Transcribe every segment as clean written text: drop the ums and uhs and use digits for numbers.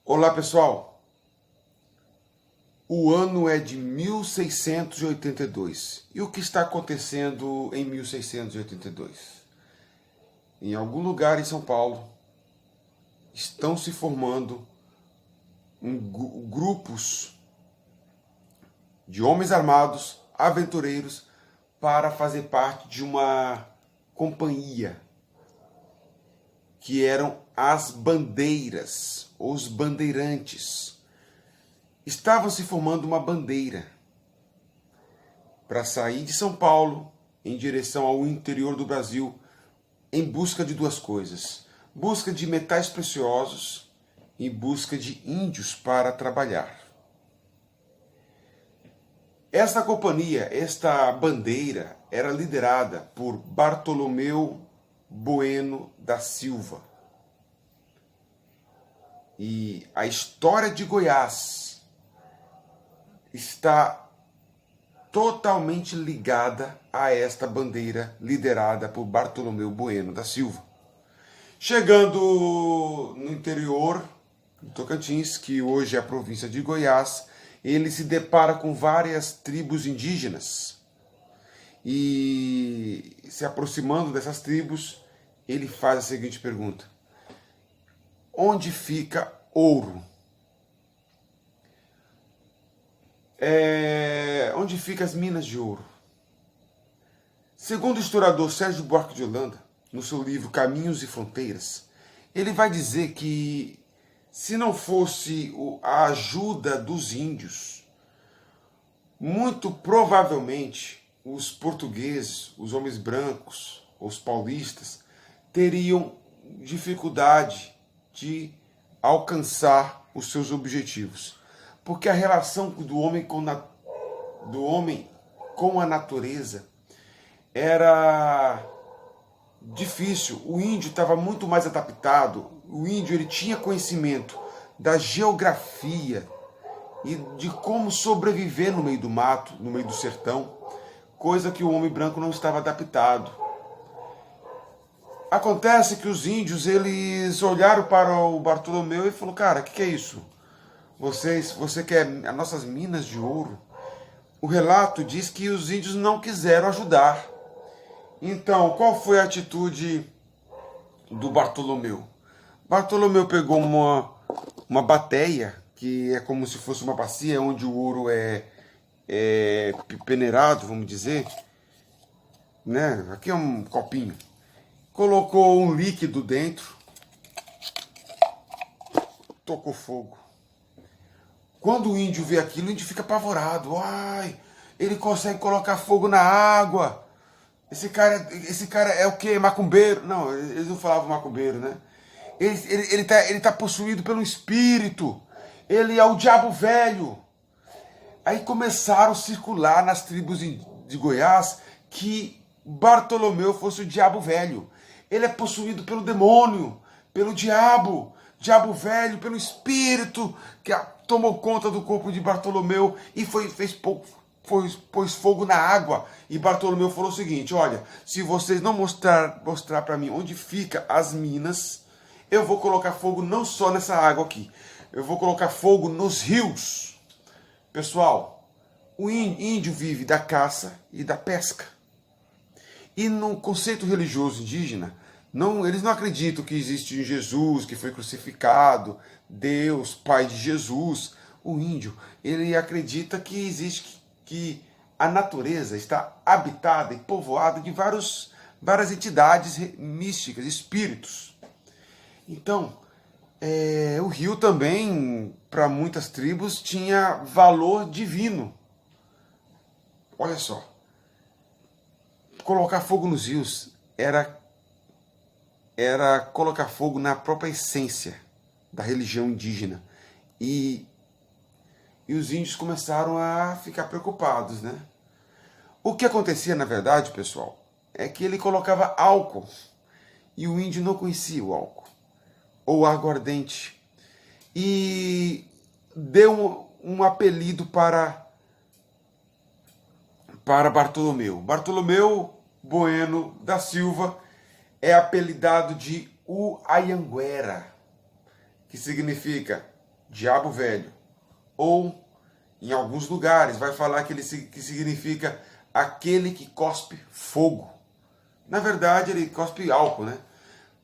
Olá pessoal, o ano é de 1682 e o que está acontecendo em 1682? Em algum lugar em São Paulo estão se formando grupos de homens armados, aventureiros, para fazer parte de uma companhia que eram as bandeiras, os bandeirantes. Estavam se formando uma bandeira para sair de São Paulo em direção ao interior do Brasil em busca de duas coisas: busca de metais preciosos e busca de índios para trabalhar. Esta companhia, esta bandeira, era liderada por Bartolomeu Bueno da Silva. E a história de Goiás está totalmente ligada a esta bandeira liderada por Bartolomeu Bueno da Silva. Chegando no interior do Tocantins, que hoje é a província de Goiás, ele se depara com várias tribos indígenas. E se aproximando dessas tribos, ele faz a seguinte pergunta: onde fica ouro? Onde ficam as minas de ouro? Segundo o historiador Sérgio Buarque de Holanda, no seu livro Caminhos e Fronteiras, ele vai dizer que se não fosse a ajuda dos índios, muito provavelmente os portugueses, os homens brancos, os paulistas, teriam dificuldade de alcançar os seus objetivos. Porque a relação do homem com a natureza era difícil. O índio estava muito mais adaptado. O índio ele tinha conhecimento da geografia e de como sobreviver no meio do mato, no meio do sertão, coisa que o homem branco não estava adaptado. Acontece que os índios eles olharam para o Bartolomeu e falaram: cara, o que é isso? Você quer as nossas minas de ouro? O relato diz que os índios não quiseram ajudar. Então, qual foi a atitude do Bartolomeu? Bartolomeu pegou uma bateia, que é como se fosse uma bacia onde o ouro é peneirado, vamos dizer, né? Aqui é um copinho. Colocou um líquido dentro, tocou fogo. Quando o índio vê aquilo, o índio fica apavorado. Ai, ele consegue colocar fogo na água. Esse cara é o quê? Macumbeiro? Não, eles não falavam macumbeiro, né? Ele tá possuído pelo espírito. Ele é o diabo velho. Aí começaram a circular nas tribos de Goiás que Bartolomeu fosse o diabo velho. Ele é possuído pelo demônio, pelo diabo velho, pelo espírito que tomou conta do corpo de Bartolomeu e pôs fogo na água. E Bartolomeu falou o seguinte: olha, se vocês não mostrar para mim onde fica as minas, eu vou colocar fogo não só nessa água aqui, eu vou colocar fogo nos rios. Pessoal, o índio vive da caça e da pesca. E no conceito religioso indígena, eles não acreditam que existe um Jesus que foi crucificado, Deus, Pai de Jesus. O índio, ele acredita que que a natureza está habitada e povoada de várias entidades místicas, espíritos. Então, o rio também, para muitas tribos, tinha valor divino. Olha só, colocar fogo nos rios era colocar fogo na própria essência da religião indígena. E os índios começaram a ficar preocupados, né? O que acontecia, na verdade, pessoal, é que ele colocava álcool. E o índio não conhecia o álcool, ou aguardente. E deu um apelido para Bartolomeu. Bartolomeu Bueno da Silva é apelidado de Uayanguera, que significa diabo velho. Ou, em alguns lugares, vai falar que significa aquele que cospe fogo. Na verdade, ele cospe álcool, né?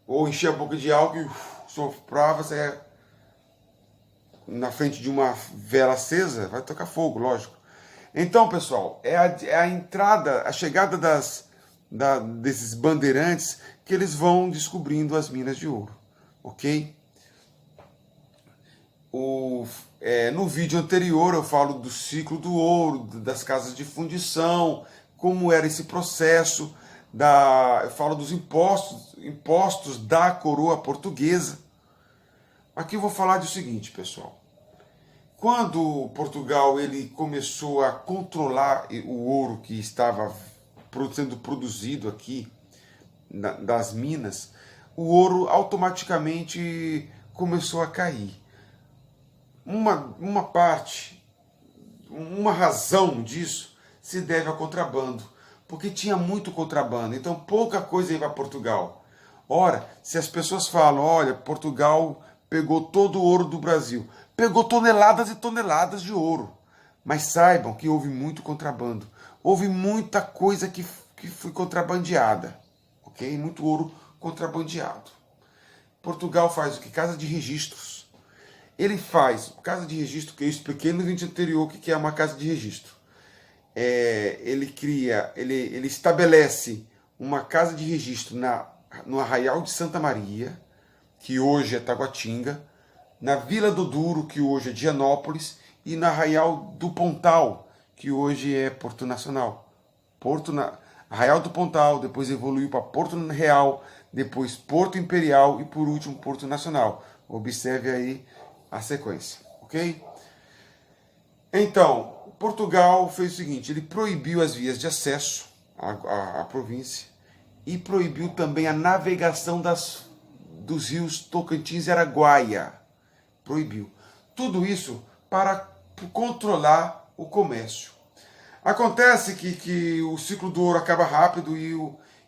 Ou encher a boca de álcool e soprava, você na frente de uma vela acesa, vai tocar fogo, lógico. Então, pessoal, é a entrada, a chegada desses bandeirantes que eles vão descobrindo as minas de ouro, ok? No vídeo anterior eu falo do ciclo do ouro, das casas de fundição, como era esse processo, eu falo dos impostos da coroa portuguesa. Aqui eu vou falar do seguinte, pessoal. Quando Portugal ele começou a controlar o ouro que estava sendo produzido aqui das minas, o ouro automaticamente começou a cair. Uma parte, uma razão disso se deve ao contrabando, porque tinha muito contrabando, então pouca coisa ia para Portugal. Ora, se as pessoas falam, olha, Portugal pegou todo o ouro do Brasil, pegou toneladas e toneladas de ouro, mas saibam que houve muito contrabando, houve muita coisa que foi contrabandeada, ok? Muito ouro contrabandeado. Portugal faz o que? Casa de registros. Ele faz casa de registro, que eu expliquei no vídeo anterior o que é uma casa de registro. Ele estabelece uma casa de registro no Arraial de Santa Maria, que hoje é Taguatinga, na Vila do Douro, que hoje é Dianópolis, e no Arraial do Pontal, que hoje é Porto Nacional. Arraial do Pontal, depois evoluiu para Porto Real, depois Porto Imperial e por último Porto Nacional. Observe aí a sequência, ok? Então, Portugal fez o seguinte, ele proibiu as vias de acesso à província e proibiu também a navegação dos rios Tocantins e Araguaia. Proibiu. Tudo isso para controlar o comércio. Acontece que o ciclo do ouro acaba rápido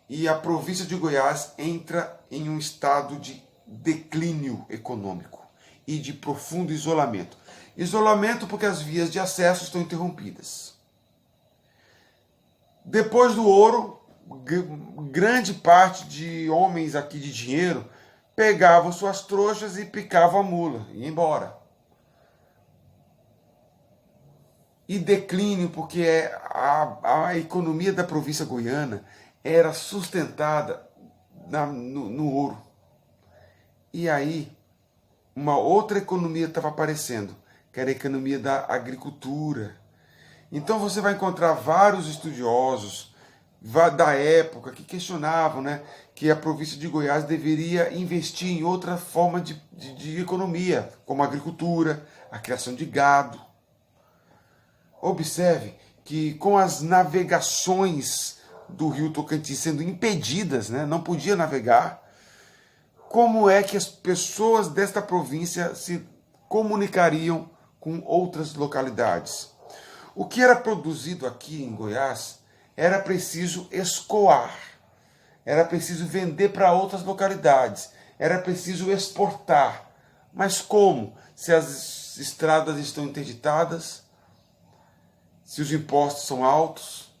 e a província de Goiás entra em um estado de declínio econômico e de profundo isolamento. Isolamento porque as vias de acesso estão interrompidas. Depois do ouro, grande parte de homens aqui de dinheiro pegavam suas trouxas e picavam a mula e ia embora. E declínio porque a economia da província goiana era sustentada no ouro. E aí, uma outra economia estava aparecendo, que era a economia da agricultura. Então você vai encontrar vários estudiosos da época que questionavam, né, que a província de Goiás deveria investir em outra forma de economia, como a agricultura, a criação de gado. Observe que com as navegações do rio Tocantins sendo impedidas, né, não podia navegar, como é que as pessoas desta província se comunicariam com outras localidades? O que era produzido aqui em Goiás era preciso escoar, era preciso vender para outras localidades, era preciso exportar. Mas como? Se as estradas estão interditadas, se os impostos são altos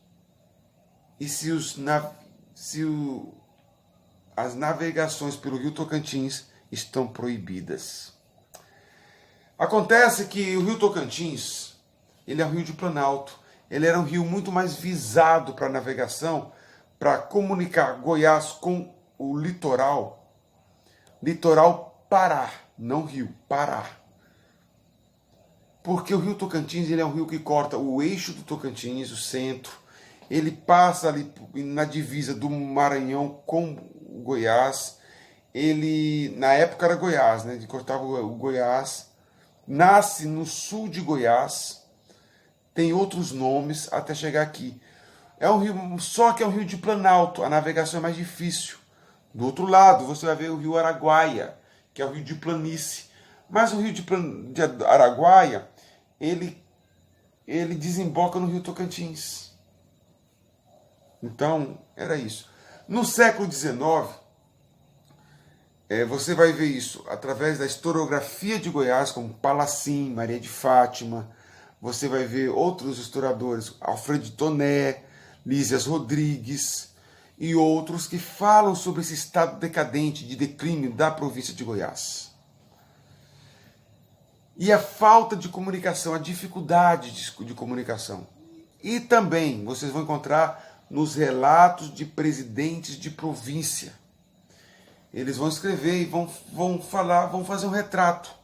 e as navegações pelo rio Tocantins estão proibidas. Acontece que o rio Tocantins, ele é um rio de planalto, ele era um rio muito mais visado para navegação, para comunicar Goiás com o litoral Pará, não rio, Pará. Porque o rio Tocantins ele é um rio que corta o eixo do Tocantins, o centro, ele passa ali na divisa do Maranhão com o Goiás, ele, na época era Goiás, né? Ele cortava o Goiás, nasce no sul de Goiás, tem outros nomes até chegar aqui. É um rio, só que é um rio de planalto, a navegação é mais difícil. Do outro lado, você vai ver o rio Araguaia, que é o rio de planície. Mas o rio de Araguaia, ele desemboca no rio Tocantins. Então, era isso. No século XIX, Você vai ver isso através da historiografia de Goiás, como Palacim, Maria de Fátima. Você vai ver outros historiadores, Alfredo Toné, Lísias Rodrigues e outros que falam sobre esse estado decadente de declínio da província de Goiás. E a falta de comunicação, a dificuldade de comunicação. E também vocês vão encontrar nos relatos de presidentes de província. Eles vão escrever e vão falar, vão fazer um retrato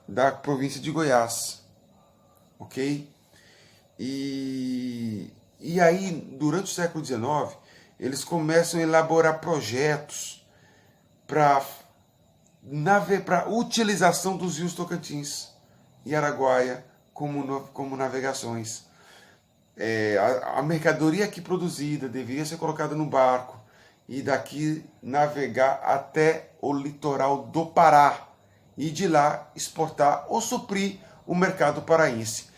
da província de Goiás. Ok? E aí, durante o século XIX, eles começam a elaborar projetos para utilização dos rios Tocantins e Araguaia como navegações. A mercadoria aqui produzida deveria ser colocada no barco e daqui navegar até o litoral do Pará e de lá exportar ou suprir o mercado paraense.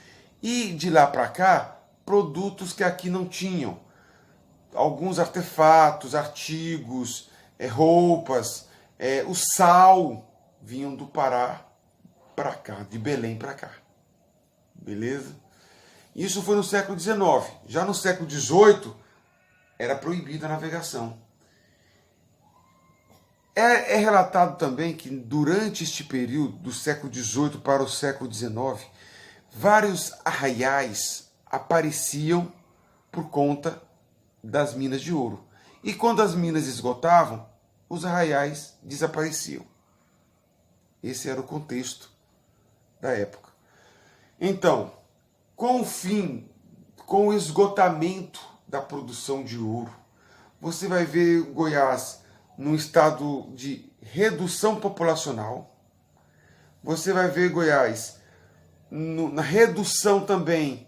E de lá para cá, produtos que aqui não tinham. Alguns artefatos, artigos, roupas, o sal vinham do Pará para cá, de Belém para cá. Beleza? Isso foi no século XIX. Já no século XVIII, era proibida a navegação. É relatado também que durante este período, do século XVIII para o século XIX, vários arraiais apareciam por conta das minas de ouro. E quando as minas esgotavam, os arraiais desapareciam. Esse era o contexto da época. Então, com o esgotamento da produção de ouro, você vai ver Goiás num estado de redução populacional. Você vai ver Goiás na redução também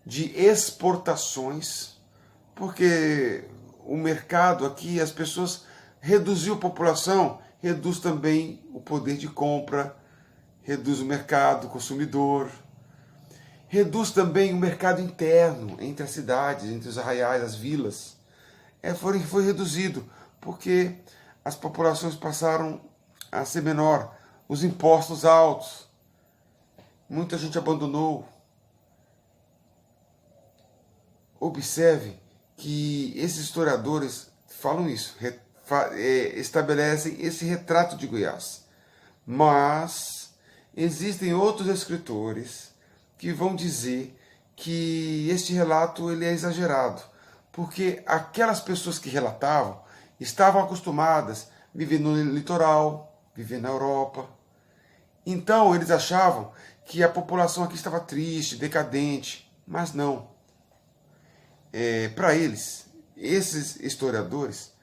de exportações, porque o mercado aqui, as pessoas reduziu a população, reduz também o poder de compra, reduz o mercado consumidor, reduz também o mercado interno entre as cidades, entre os arraiais, as vilas. Foi reduzido, porque as populações passaram a ser menor, os impostos altos, muita gente abandonou. Observe que esses historiadores falam isso, estabelecem esse retrato de Goiás. Mas existem outros escritores que vão dizer que este relato ele é exagerado, porque aquelas pessoas que relatavam estavam acostumadas a viver no litoral, viver na Europa. Então eles achavam que a população aqui estava triste, decadente, mas não. Para eles, esses historiadores,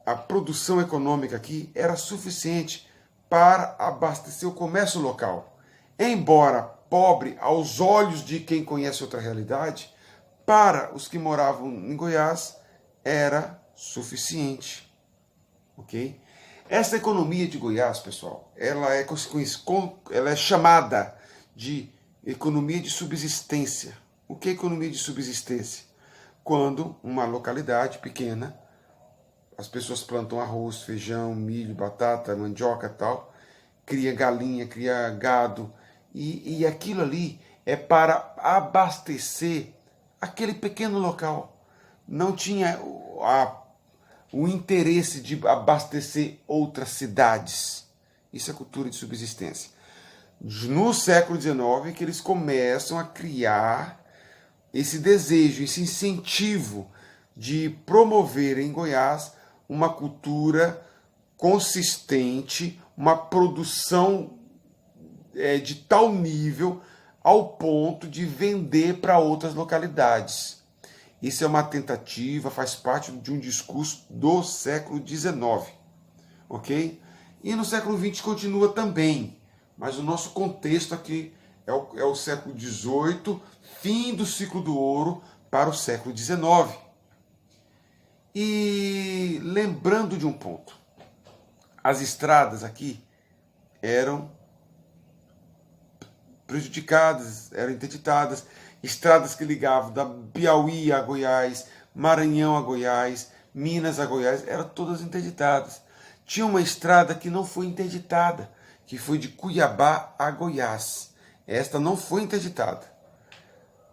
a produção econômica aqui era suficiente para abastecer o comércio local. Embora pobre aos olhos de quem conhece outra realidade, para os que moravam em Goiás era suficiente. Ok? Essa economia de Goiás, pessoal, ela é chamada de economia de subsistência. O que é economia de subsistência? Quando uma localidade pequena, as pessoas plantam arroz, feijão, milho, batata, mandioca e tal, cria galinha, cria gado, e aquilo ali é para abastecer aquele pequeno local. Não tinha o interesse de abastecer outras cidades. Isso é cultura de subsistência. No século XIX que eles começam a criar esse desejo, esse incentivo de promover em Goiás uma cultura consistente, uma produção de tal nível ao ponto de vender para outras localidades. Isso é uma tentativa, faz parte de um discurso do século XIX, ok? E no século XX continua também, mas o nosso contexto aqui é o século XVIII, fim do ciclo do ouro para o século XIX. E lembrando de um ponto, as estradas aqui eram prejudicadas, eram interditadas, estradas que ligavam da Piauí a Goiás, Maranhão a Goiás, Minas a Goiás, eram todas interditadas. tinha uma estrada que não foi interditada, que foi de Cuiabá a Goiás. Esta não foi interditada.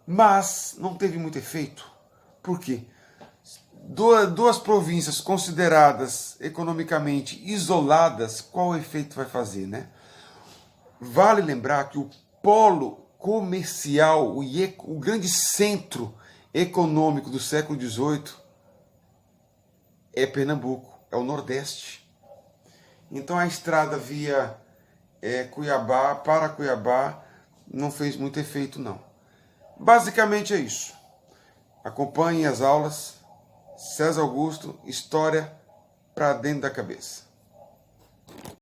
Mas não teve muito efeito. Por quê? Duas províncias consideradas economicamente isoladas, qual efeito vai fazer, né? Vale lembrar que o polo comercial, o grande centro econômico do século XVIII é Pernambuco, é o Nordeste. Então a estrada via Cuiabá para Cuiabá não fez muito efeito, não. Basicamente é isso. Acompanhem as aulas. César Augusto, História para dentro da cabeça.